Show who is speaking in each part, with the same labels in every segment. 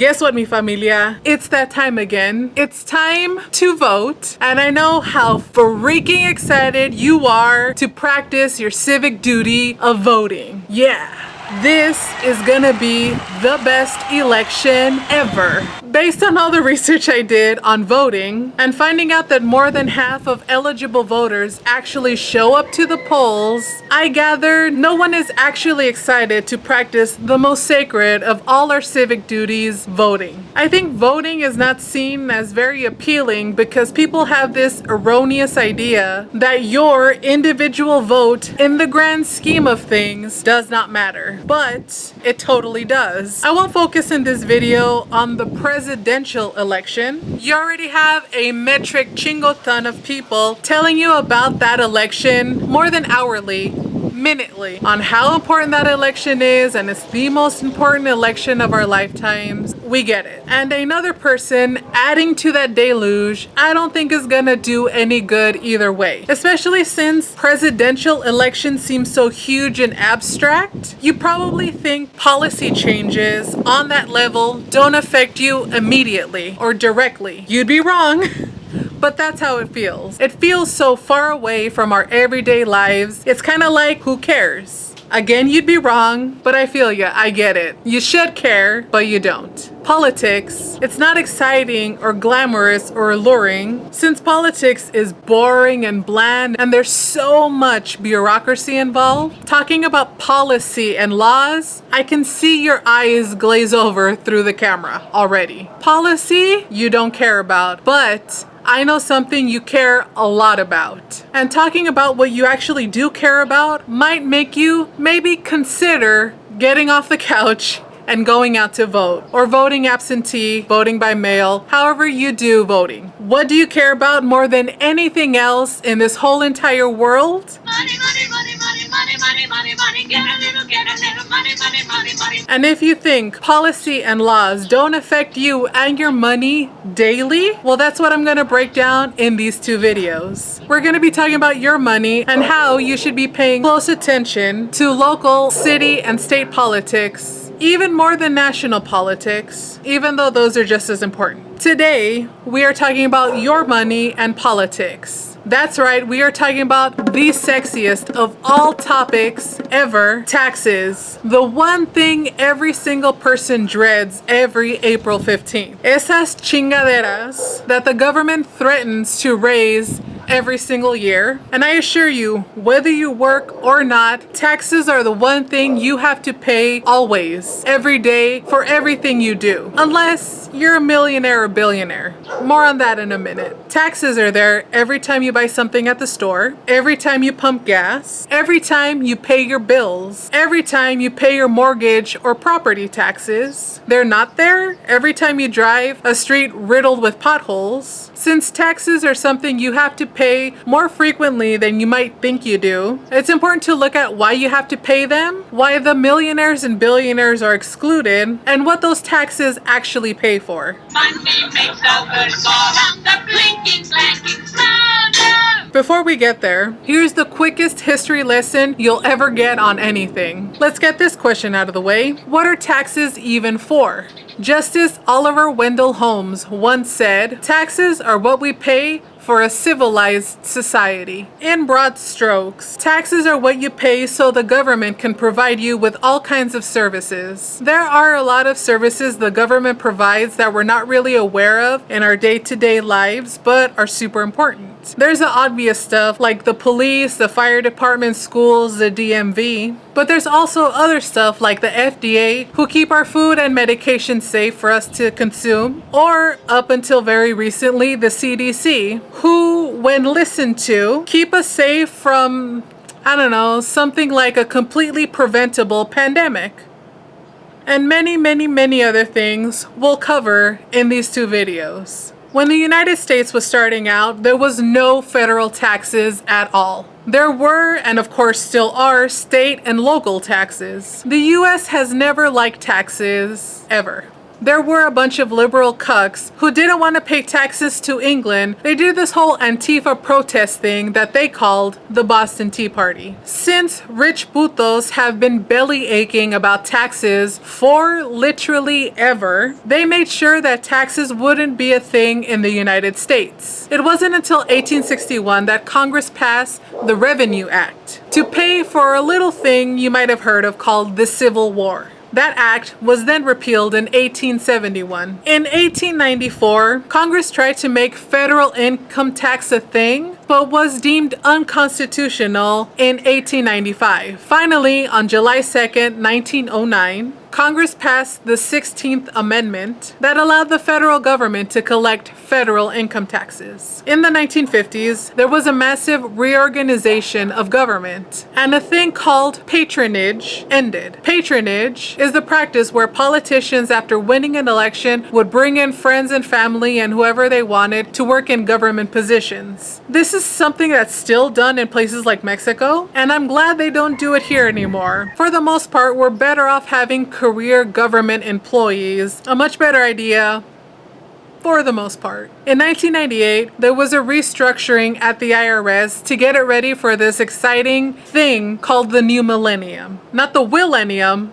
Speaker 1: Guess what, mi familia? It's that time again. It's time to vote. And I know how freaking excited you are to practice your civic duty of voting. Yeah. This is gonna be the best election ever. Based on all the research I did on voting and finding out that more than half of eligible voters actually show up to the polls, I gather no one is actually excited to practice the most sacred of all our civic duties, voting. I think voting is not seen as very appealing because people have this erroneous idea that your individual vote in the grand scheme of things does not matter. But it totally does. I won't focus in this video on the presidential election. You already have a metric chingo ton of people telling you about that election more than hourly, minutely, on how important that election is, and it's the most important election of our lifetimes. We get it. And another person adding to that deluge, I don't think is gonna do any good either way. Especially since presidential elections seem so huge and abstract, you probably think policy changes on that level don't affect you immediately or directly. You'd be wrong. But that's how it feels. It feels so far away from our everyday lives. It's kind of like, who cares? Again, you'd be wrong, but I feel ya. I get it. You should care, but you don't. Politics, it's not exciting or glamorous or alluring, since politics is boring and bland and there's so much bureaucracy involved. Talking about policy and laws, I can see your eyes glaze over through the camera already. Policy, you don't care about, but I know something you care a lot about. And talking about what you actually do care about might make you maybe consider getting off the couch and going out to vote, or voting absentee, voting by mail, however you do voting. What do you care about more than anything else in this whole entire world? Money, money, money, money, money, money, money, money, get a little money, money, money, money. And if you think policy and laws don't affect you and your money daily, well, that's what I'm gonna break down in these two videos. We're gonna be talking about your money and how you should be paying close attention to local, city, and state politics, even more than national politics, even though those are just as important. Today, we are talking about your money and politics. That's right, we are talking about the sexiest of all topics ever, taxes. The one thing every single person dreads every April 15th. Esas chingaderas that the government threatens to raise every single year. And I assure you, whether you work or not, taxes are the one thing you have to pay always, every day, for everything you do. Unless you're a millionaire or billionaire. More on that in a minute. Taxes are there every time you buy something at the store, every time you pump gas, every time you pay your bills, every time you pay your mortgage or property taxes. They're not there every time you drive a street riddled with potholes. Since taxes are something you have to pay more frequently than you might think you do, it's important to look at why you have to pay them, why the millionaires and billionaires are excluded, and what those taxes actually pay for. Money makes the world go round, the blinking, blanking sound. Before we get there, here's the quickest history lesson you'll ever get on anything. Let's get this question out of the way. What are taxes even for? Justice Oliver Wendell Holmes once said, "Taxes are what we pay for a civilized society." In broad strokes, taxes are what you pay so the government can provide you with all kinds of services. There are a lot of services the government provides that we're not really aware of in our day-to-day lives, but are super important. There's the obvious stuff like the police, the fire department, schools, the DMV, but there's also other stuff like the FDA, who keep our food and medication safe for us to consume, or up until very recently, the CDC, who, when listened to, keep us safe from, I don't know, something like a completely preventable pandemic. And many, many, many other things we'll cover in these two videos. When the United States was starting out, there was no federal taxes at all. There were, and of course still are, state and local taxes. The US has never liked taxes, ever. there were a bunch of liberal cucks who didn't want to pay taxes to England. They did this whole Antifa protest thing that they called the Boston Tea Party. Since rich putos have been belly aching about taxes for literally ever, they made sure that taxes wouldn't be a thing in the United States. It wasn't until 1861 that Congress passed the Revenue Act to pay for a little thing you might have heard of called the Civil War. That act was then repealed in 1871. In 1894, Congress tried to make federal income tax a thing, but was deemed unconstitutional in 1895. Finally, on July 2nd, 1909, Congress passed the 16th Amendment that allowed the federal government to collect federal income taxes. In the 1950s, there was a massive reorganization of government, and a thing called patronage ended. Patronage is the practice where politicians, after winning an election, would bring in friends and family and whoever they wanted to work in government positions. This is something that's still done in places like Mexico, and I'm glad they don't do it here anymore. For the most part, we're better off having career government employees. A much better idea for the most part. In 1998, there was a restructuring at the IRS to get it ready for this exciting thing called the new millennium. Not the Willennium,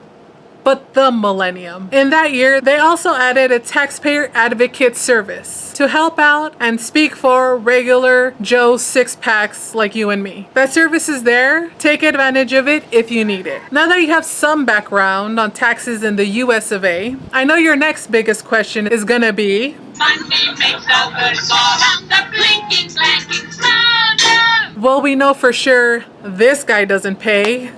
Speaker 1: but the millennium. In that year, they also added a taxpayer advocate service to help out and speak for regular Joe six-packs like you and me. That service is there. Take advantage of it if you need it. Now that you have some background on taxes in the US of A, I know your next biggest question is gonna be,
Speaker 2: Money makes the world go round, the blinking, blanking, smiling.
Speaker 1: well, we know for sure this guy doesn't pay.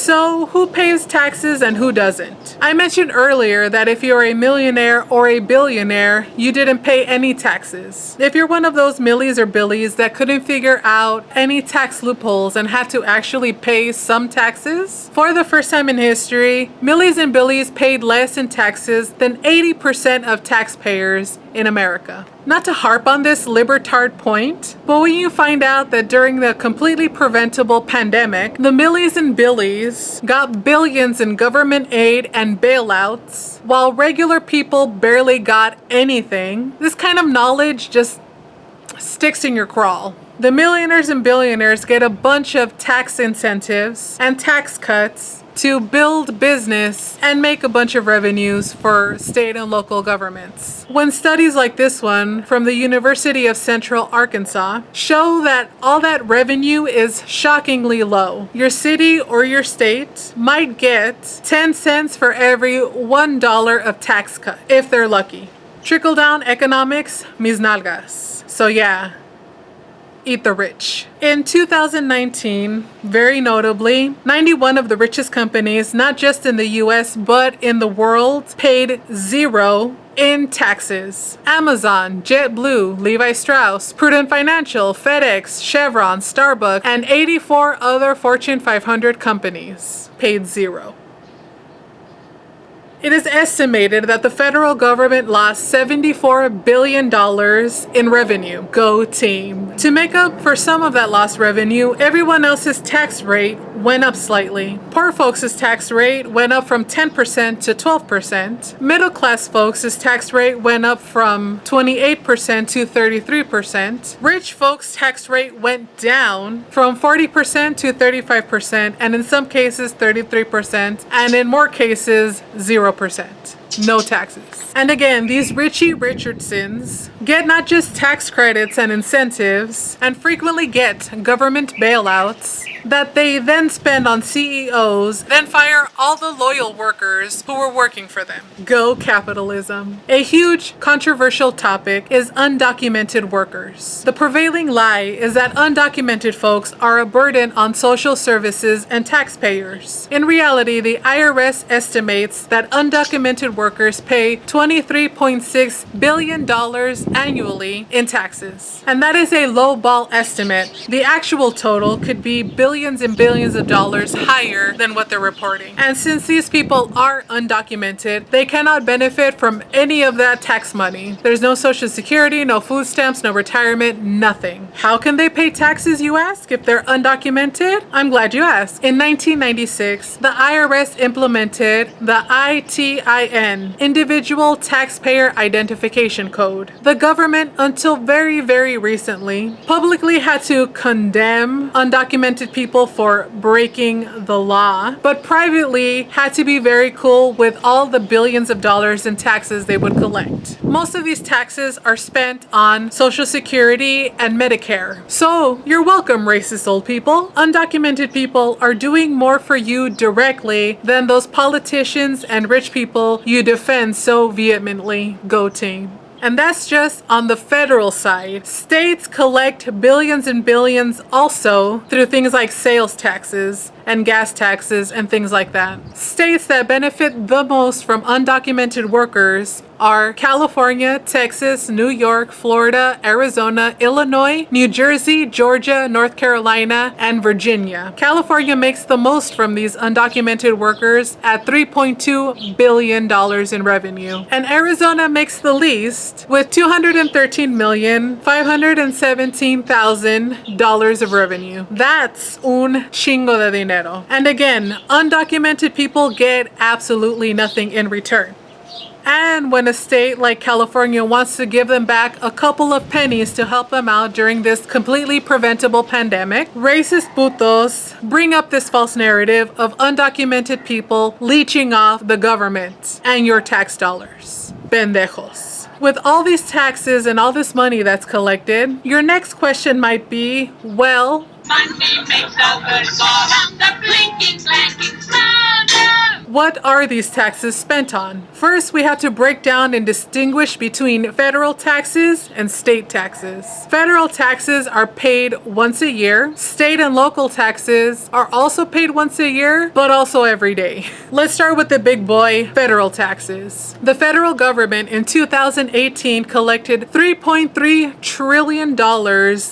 Speaker 1: So, who pays taxes and who doesn't? I mentioned earlier that if you're a millionaire or a billionaire, you didn't pay any taxes. If you're one of those millies or billies that couldn't figure out any tax loopholes and had to actually pay some taxes, for the first time in history, millies and billies paid less in taxes than 80% of taxpayers in America. Not to harp on this libertard point, but when you find out that during the completely preventable pandemic, the millies and billies got billions in government aid and bailouts, while regular people barely got anything, this kind of knowledge just sticks in your crawl. The millionaires and billionaires get a bunch of tax incentives and tax cuts to build business and make a bunch of revenues for state and local governments. When studies like this one from the University of Central Arkansas show that all that revenue is shockingly low, your city or your state might get 10 cents for every $1 of tax cut, if they're lucky. Trickle-down economics, mis nalgas. So yeah, eat the rich. In 2019, very notably, 91 of the richest companies, not just in the US, but in the world, paid zero in taxes. Amazon, JetBlue, Levi Strauss, Prudent Financial, FedEx, Chevron, Starbucks, and 84 other Fortune 500 companies paid zero. It is estimated that the federal government lost $74 billion in revenue. Go team. To make up for some of that lost revenue, everyone else's tax rate went up slightly. Poor folks' tax rate went up from 10% to 12%. Middle class folks' tax rate went up from 28% to 33%. Rich folks' tax rate went down from 40% to 35%, and in some cases 33%, and in more cases 0%. No taxes. And again, these Richie Richardsons get not just tax credits and incentives, and frequently get government bailouts that they then spend on CEOs, then fire all the loyal workers who were working for them. Go capitalism. A huge controversial topic is undocumented workers. The prevailing lie is that undocumented folks are a burden on social services and taxpayers. In reality, the IRS estimates that undocumented workers pay $23.6 billion annually in taxes. And that is a lowball estimate. The actual total could be billions billions and billions of dollars higher than what they're reporting. And since these people are undocumented, they cannot benefit from any of that tax money. There's no social security, no food stamps, no retirement, nothing. How can they pay taxes, you ask, if they're undocumented? I'm glad you asked. In 1996, the IRS implemented the ITIN, Individual Taxpayer Identification Code. The government, until very, very recently, publicly had to condemn undocumented people for breaking the law, but privately had to be very cool with all the billions of dollars in taxes they would collect. Most of these taxes are spent on Social Security and Medicare. So you're welcome, racist old people. Undocumented people are doing more for you directly than those politicians and rich people you defend so vehemently. Go team. And that's just on the federal side. States collect billions and billions also through things like sales taxes and gas taxes and things like that. States that benefit the most from undocumented workers are California, Texas, New York, Florida, Arizona, Illinois, New Jersey, Georgia, North Carolina, and Virginia. California makes the most from these undocumented workers at $3.2 billion in revenue. And Arizona makes the least with $213,517,000 of revenue. That's un chingo de dinero. And again, undocumented people get absolutely nothing in return. And when a state like California wants to give them back a couple of pennies to help them out during this completely preventable pandemic, racist putos bring up this false narrative of undocumented people leeching off the government and your tax dollars. Pendejos. With all these taxes and all this money that's collected, your next question might be, well,
Speaker 2: Money makes the world go round, the blinking, blanking sound of.
Speaker 1: what are these taxes spent on? First, we have to break down and distinguish between federal taxes and state taxes. Federal taxes are paid once a year. State and local taxes are also paid once a year, but also every day. Let's start with the big boy, federal taxes. The federal government in 2018 collected $3.3 trillion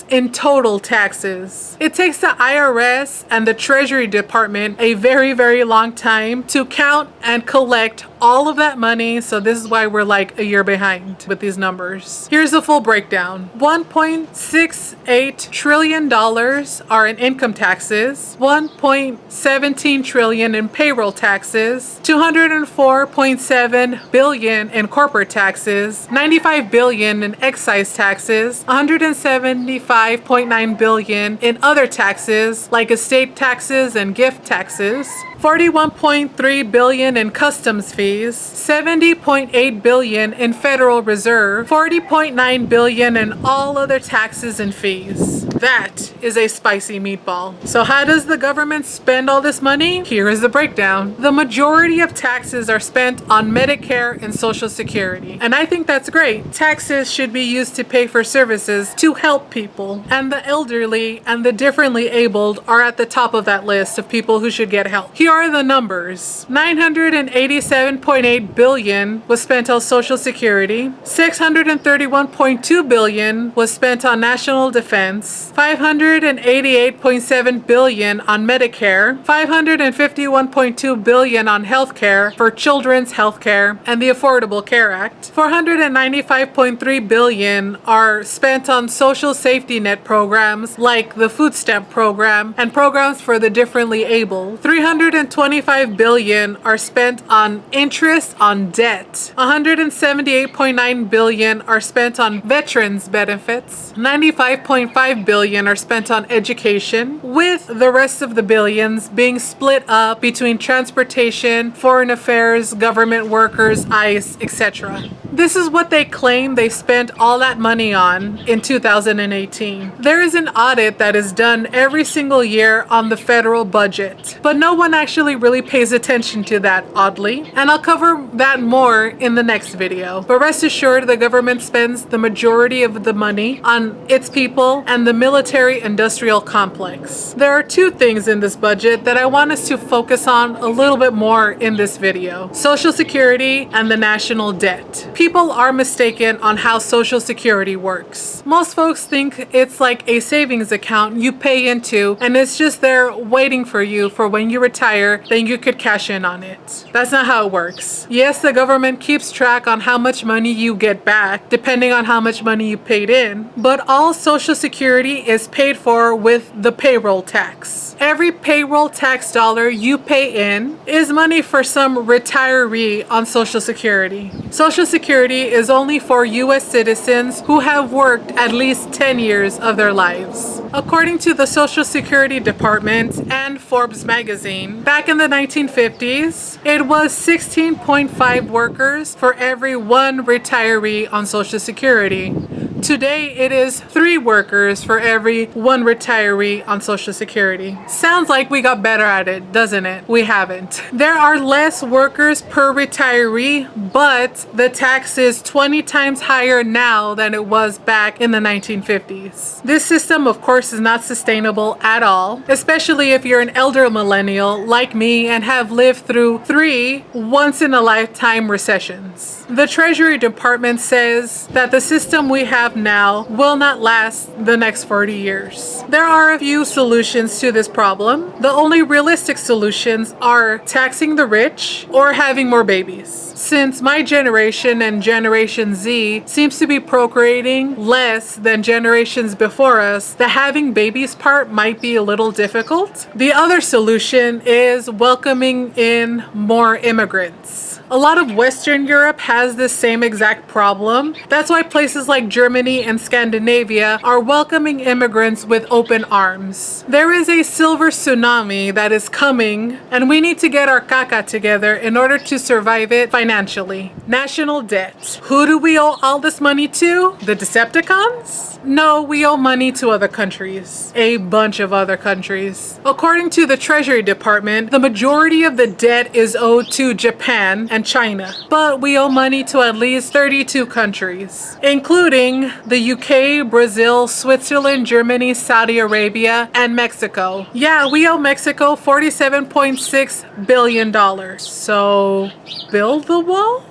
Speaker 1: in total taxes. It takes the IRS and the Treasury Department a very, very long time to count and collect all of that money, so this is why we're like a year behind with these numbers. Here's the full breakdown. $1.68 trillion are in income taxes, $1.17 trillion in payroll taxes, $204.7 billion in corporate taxes, $95 billion in excise taxes, $175.9 billion in other taxes like estate taxes and gift taxes, $41.3 billion in customs fees, $70.8 billion in Federal Reserve, $40.9 billion in all other taxes and fees. That is a spicy meatball. So how does the government spend all this money? Here is the breakdown. The majority of taxes are spent on Medicare and Social Security. And I think that's great. Taxes should be used to pay for services to help people. And the elderly and the differently abled are at the top of that list of people who should get help. Here are the numbers. $987.8 billion was spent on Social Security. $631.2 billion was spent on national defense. $588.7 billion on Medicare. $551.2 billion on healthcare for children's healthcare and the Affordable Care Act. $495.3 billion are spent on social safety net programs like the food stamp program and programs for the differently able. $325 billion are spent on interest on debt. $178.9 billion are spent on veterans benefits. $95.5 billion are spent on education, with the rest of the billions being split up between transportation, foreign affairs, government workers, ICE, etc. This is what they claim they spent all that money on in 2018. There is an audit that is done every single year on the federal budget, but no one actually really pays attention to that, oddly, and I'll cover that more in the next video. But rest assured, the government spends the majority of the money on its people and the military-industrial complex. There are two things in this budget that I want us to focus on a little bit more in this video: Social Security and the national debt. people are mistaken on how Social Security works. Most folks think it's like a savings account you pay into and it's just there waiting for you for when you retire, then you could cash in on it. That's not how it works. Yes, the government keeps track on how much money you get back, depending on how much money you paid in, but all Social Security is paid for with the payroll tax. Every payroll tax dollar you pay in is money for some retiree on Social Security. Social Security is only for U.S. citizens who have worked at least 10 years of their lives. According to the Social Security Department and Forbes magazine, back in the 1950s, it was 16.5 workers for every one retiree on Social Security. Today, it is 3 workers for every 1 retiree on Social Security. Sounds like we got better at it, doesn't it? We haven't. There are less workers per retiree, but the tax is 20 times higher now than it was back in the 1950s. This system, of course, is not sustainable at all, especially if you're an elder millennial like me and have lived through 3 once-in-a-lifetime recessions. The Treasury Department says that the system we have now will not last the next 40 years. There are a few solutions to this problem. The only realistic solutions are taxing the rich or having more babies. Since my generation and Generation Z seems to be procreating less than generations before us, the having babies part might be a little difficult. The other solution is welcoming in more immigrants. A lot of Western Europe has this same exact problem. That's why places like Germany and Scandinavia are welcoming immigrants with open arms. There is a silver tsunami that is coming, and we need to get our caca together in order to survive it financially. National debt. Who do we owe all this money to? The Decepticons? No, we owe money to other countries. A bunch of other countries. According to the Treasury Department, the majority of the debt is owed to Japan and China, but we owe money to at least 32 countries, including the UK, Brazil, Switzerland, Germany, Saudi Arabia, and Mexico. Yeah, we owe Mexico $47.6 billion. So, build the wall?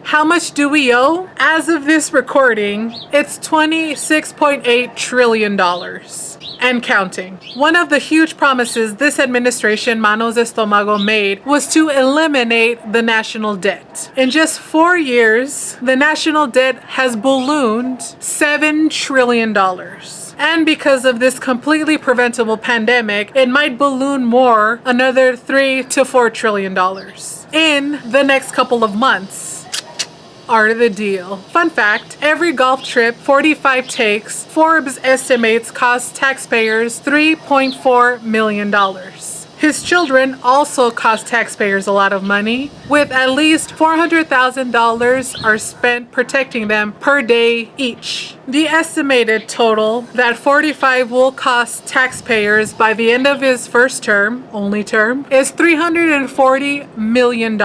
Speaker 1: How much do we owe? As of this recording, it's $26.8 trillion. And counting. One of the huge promises this administration, Manos de Estomago, made was to eliminate the national debt. In just 4 years, the national debt has ballooned $7 trillion. And because of this completely preventable pandemic, it might balloon more, another $3 to $4 trillion in the next couple of months. Art of the deal. Fun fact, every golf trip 45 takes, Forbes estimates cost taxpayers $3.4 million. His children also cost taxpayers a lot of money, with at least $400,000 are spent protecting them per day each. The estimated total that 45 will cost taxpayers by the end of his first term, only term, is $340 million.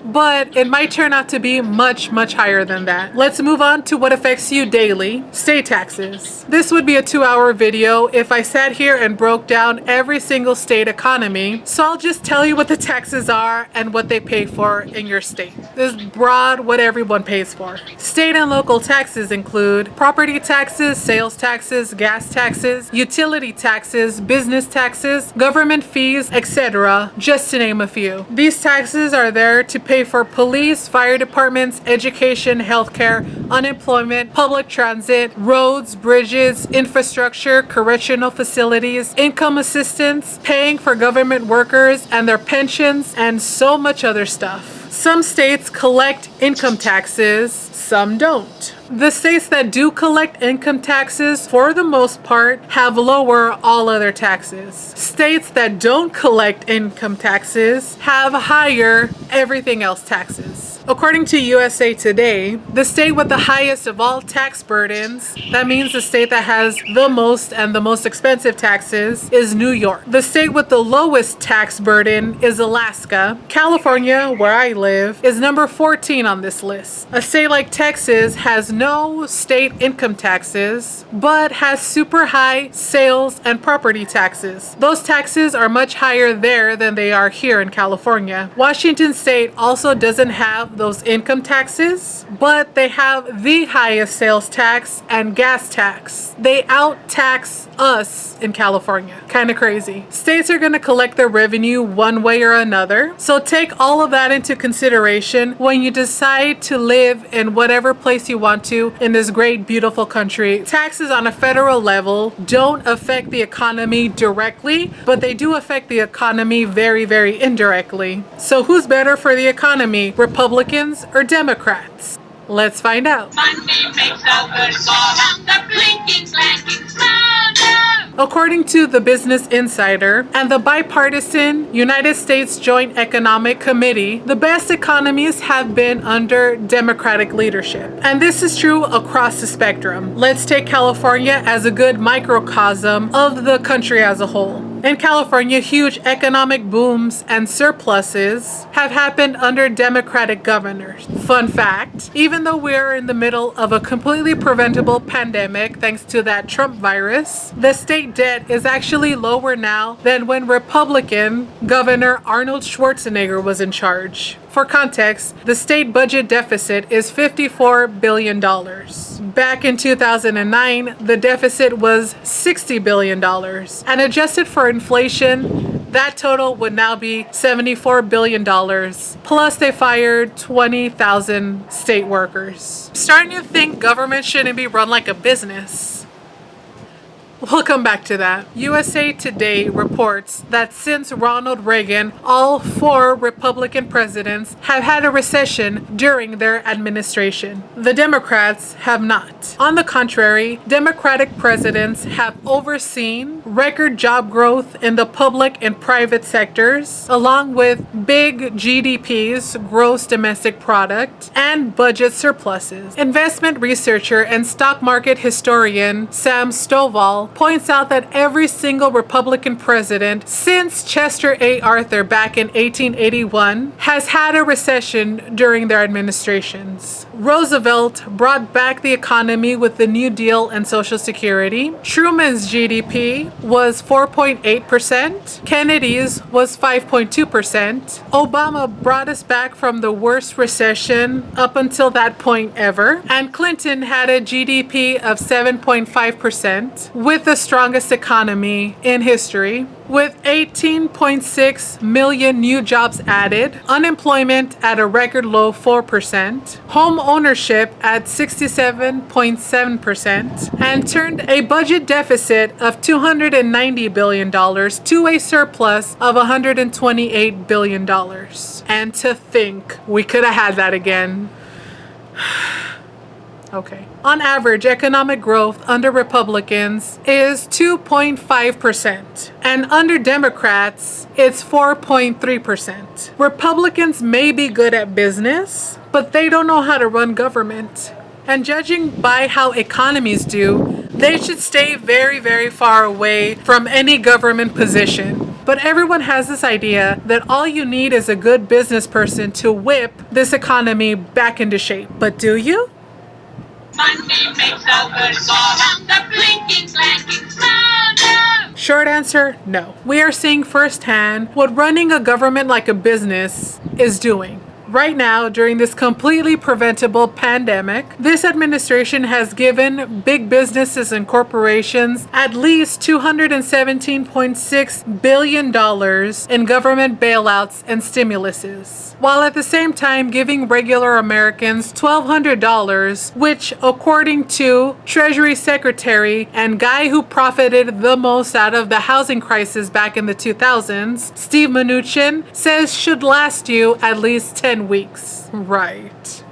Speaker 1: But it might turn out to be much higher than that. Let's move on to what affects you daily. State taxes. This would be a 2-hour video if I sat here and broke down every single state economy. So I'll just tell you what the taxes are and what they pay for in your state. This is broad what everyone pays for. State and local taxes include property taxes, sales taxes, gas taxes, utility taxes, business taxes, government fees, etc., just to name a few. These taxes are there to pay for police, fire departments, education, healthcare, unemployment, public transit, roads, bridges, infrastructure, correctional facilities, income assistance, paying for government workers and their pensions, and so much other stuff. Some states collect income taxes, some don't. The states that do collect income taxes, for the most part, have lower all other taxes. States that don't collect income taxes have higher everything else taxes. According to USA Today, the state with the highest of all tax burdens, that means the state that has the most and the most expensive taxes, is New York. The state with the lowest tax burden is Alaska. California, where I live, is number 14 on this list. A state like Texas has no state income taxes, but has super high sales and property taxes. Those taxes are much higher there than they are here in California. Washington State also doesn't have have those income taxes, but they have the highest sales tax and gas tax. They out-tax us in California. Kind of crazy. States are going to collect their revenue one way or another. So take all of that into consideration when you decide to live in whatever place you want to in this great, beautiful country. Taxes on a federal level don't affect the economy directly, but they do affect the economy very, very indirectly. So who's better for the economy, Republicans or Democrats? Let's find out.
Speaker 2: Money makes the world go round, the blinking, slanking, smile.
Speaker 1: According to the Business Insider and the bipartisan United States Joint Economic Committee, the best economies have been under Democratic leadership. And this is true across the spectrum. Let's take California as a good microcosm of the country as a whole. In California, huge economic booms and surpluses have happened under Democratic governors. Fun fact, even though we're in the middle of a completely preventable pandemic thanks to that Trump virus, the state debt is actually lower now than when Republican Governor Arnold Schwarzenegger was in charge. For context, the state budget deficit is $54 billion. Back in 2009, the deficit was $60 billion. And adjusted for inflation, that total would now be $74 billion. Plus, they fired 20,000 state workers. Starting to think government shouldn't be run like a business. We'll come back to that. USA Today reports that since Ronald Reagan, all 4 Republican presidents have had a recession during their administration. The Democrats have not. On the contrary, Democratic presidents have overseen record job growth in the public and private sectors, along with big GDPs, gross domestic product, and budget surpluses. Investment researcher and stock market historian Sam Stovall points out that every single Republican president since Chester A. Arthur back in 1881 has had a recession during their administrations. Roosevelt brought back the economy with the New Deal and Social Security. Truman's GDP was 4.8%. Kennedy's was 5.2%. Obama brought us back from the worst recession up until that point ever. And Clinton had a GDP of 7.5% with the strongest economy in history. With 18.6 million new jobs added, unemployment at a record low 4%, home ownership at 67.7%, and turned a budget deficit of $290 billion to a surplus of $128 billion. And to think we could have had that again. Okay. On average, economic growth under Republicans is 2.5%, and under Democrats, it's 4.3%. Republicans may be good at business, but they don't know how to run government. And judging by how economies do, they should stay very, very far away from any government position. But everyone has this idea that all you need is a good business person to whip this economy back into shape. But do you?
Speaker 2: Money makes the world go round, the blinking, slanking, smile.
Speaker 1: Short answer, no. We are seeing firsthand what running a government like a business is doing. Right now, during this completely preventable pandemic, this administration has given big businesses and corporations at least $217.6 billion in government bailouts and stimuluses, while at the same time giving regular Americans $1,200, which, according to Treasury Secretary and guy who profited the most out of the housing crisis back in the 2000s, Steve Mnuchin, says should last you at least 10 weeks. Right.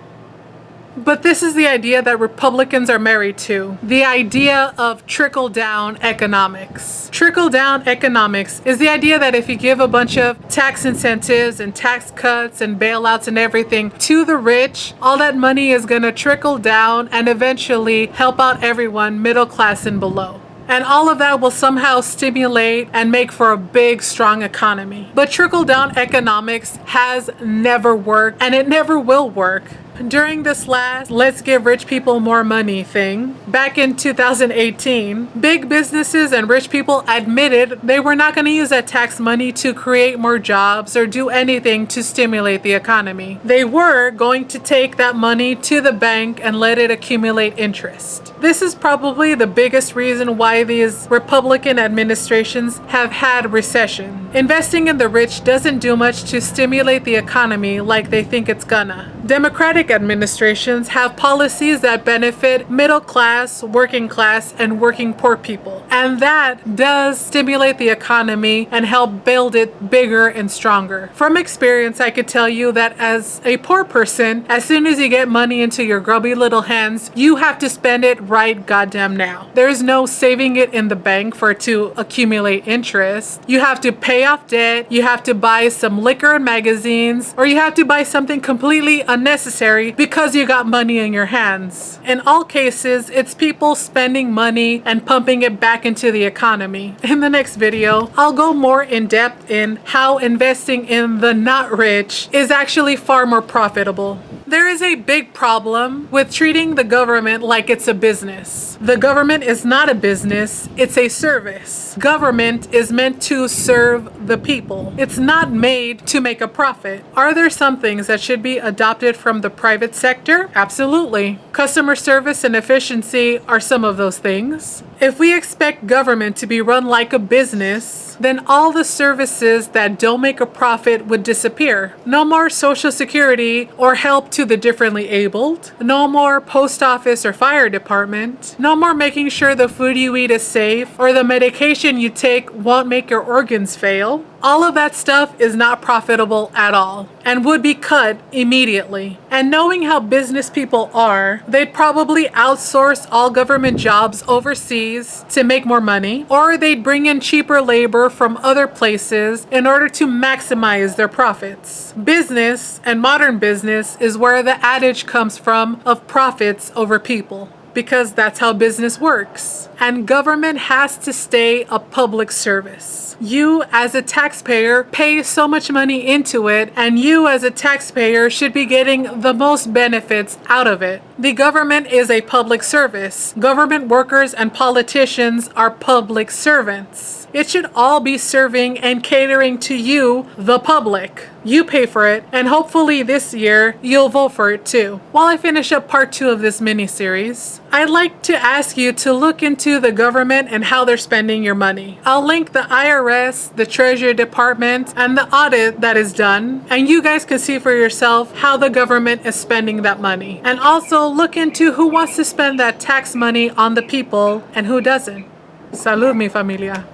Speaker 1: But this is the idea that Republicans are married to. The idea of trickle-down economics. Trickle-down economics is the idea that if you give a bunch of tax incentives and tax cuts and bailouts and everything to the rich, all that money is going to trickle down and eventually help out everyone, middle class and below. And all of that will somehow stimulate and make for a big, strong economy. But trickle-down economics has never worked, and it never will work. During this last "let's give rich people more money" thing, back in 2018, big businesses and rich people admitted they were not going to use that tax money to create more jobs or do anything to stimulate the economy. They were going to take that money to the bank and let it accumulate interest. This is probably the biggest reason why these Republican administrations have had recession. Investing in the rich doesn't do much to stimulate the economy like they think it's gonna. Democratic administrations have policies that benefit middle class, working class, and working poor people. And that does stimulate the economy and help build it bigger and stronger. From experience, I could tell you that as a poor person, as soon as you get money into your grubby little hands, you have to spend it right goddamn now. There's no saving it in the bank for it to accumulate interest. You have to pay off debt, you have to buy some liquor and magazines, or you have to buy something completely unnecessary because you got money in your hands. In all cases, it's people spending money and pumping it back into the economy. In the next video, I'll go more in depth in how investing in the not rich is actually far more profitable. There is a big problem with treating the government like it's a business. The government is not a business, it's a service. Government is meant to serve the people. It's not made to make a profit. Are there some things that should be adopted from the private sector? Absolutely. Customer service and efficiency are some of those things. If we expect government to be run like a business, then all the services that don't make a profit would disappear. No more Social Security or help to the differently abled. No more post office or fire department. No more making sure the food you eat is safe or the medication you take won't make your organs fail. All of that stuff is not profitable at all and would be cut immediately. And knowing how business people are, they'd probably outsource all government jobs overseas to make more money, or they'd bring in cheaper labor from other places in order to maximize their profits. Business, and modern business, is where the adage comes from of profits over people, because that's how business works. And government has to stay a public service. You as a taxpayer pay so much money into it, and you as a taxpayer should be getting the most benefits out of it. The government is a public service. Government workers and politicians are public servants. It should all be serving and catering to you, the public. You pay for it, and hopefully this year you'll vote for it too. While I finish up part 2 of this mini-series, I'd like to ask you to look into the government and how they're spending your money. I'll link the IRS, the Treasury Department, and the audit that is done, and you guys can see for yourself how the government is spending that money. And also look into who wants to spend that tax money on the people and who doesn't. Salud, mi familia.